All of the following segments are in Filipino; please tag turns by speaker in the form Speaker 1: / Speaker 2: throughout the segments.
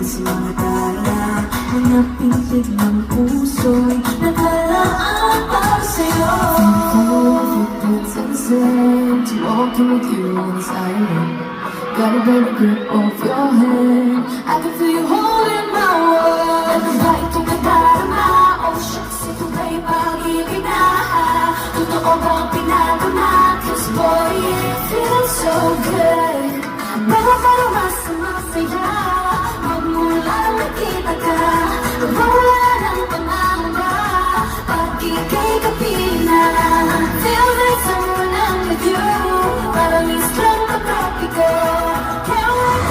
Speaker 1: sa mga tala, mga pintig ng puso'y nakalaan para sa'yo. To walking with you on this island, got a better grip of your hand. I can feel you holding my world. And the right to the darama. Oh shucks, ito ba'y pag-ibig na? Totoo bang pinagama? 'Cause boy, it feels so good. Pero masaya, magmula nakita ka. Wala ng pangamba, pag-ikay kapina. Feel like someone I'm with you. Parang islang katropiko. Can't wait.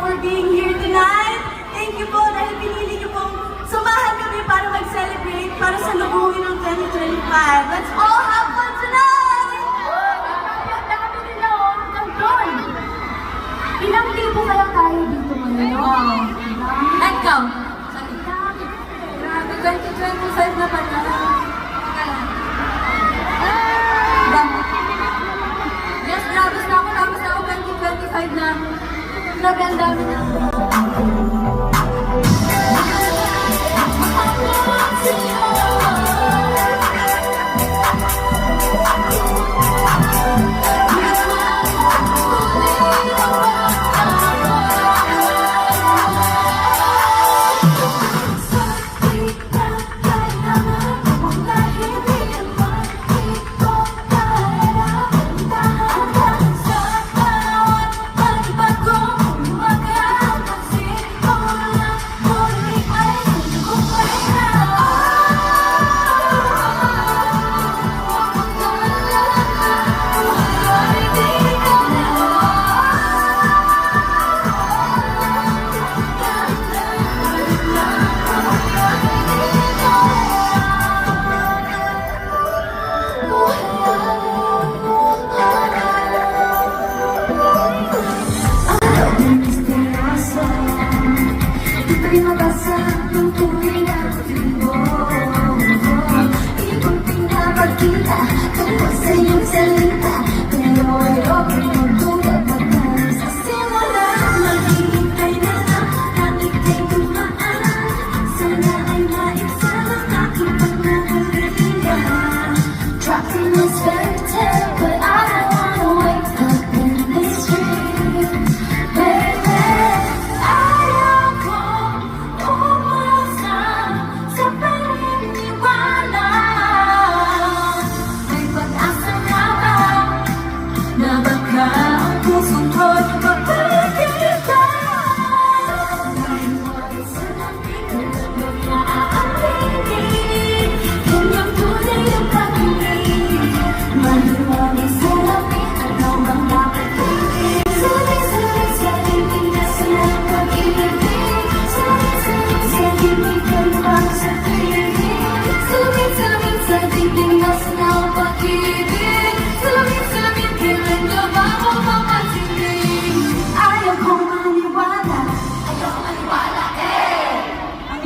Speaker 2: For being here tonight. Thank you po dahil pinili niyo pong samahan kami para mag-celebrate, para sa lubuhin ng 2025. Let's all have fun tonight!
Speaker 3: Dami nila hanggang doon. Ilang libo kaya tayo dito ngayon?
Speaker 2: Wow. And come.
Speaker 3: Grabe, 2025 na pala. Yes, labas na ako 2025 na. Grabe, ang dami na.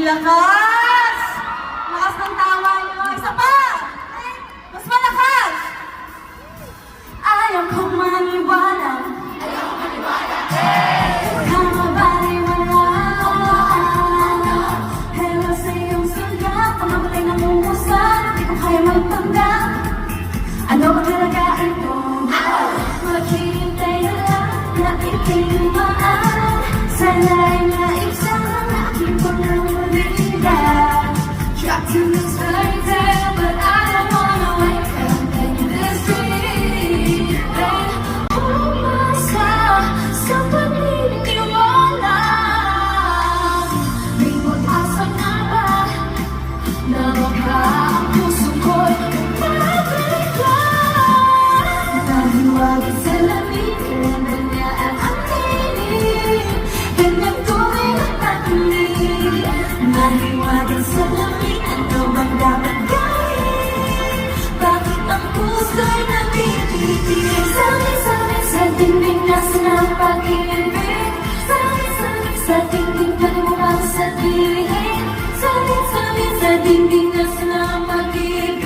Speaker 2: Lakas! Lakas ng tawa niyo. Isa pa! Mas malakas!
Speaker 3: Ayaw kong maniwala.
Speaker 2: Ayaw maniwala.
Speaker 3: Kamabaliwala. Pero sa iyong sugat, ang mamatay na mumusan, di ko kaya magpanggap. Ano ba talaga ito? Maghihintay na lang na itinumaan. Sana'y naibsan ang aking pangangaliga. Trapped in this fairy tale, but I don't wanna wake up in this dream. Then, umasa sa paniniwala. May pag-asa na ba na baka ang puso ko Matigas na pag-ibig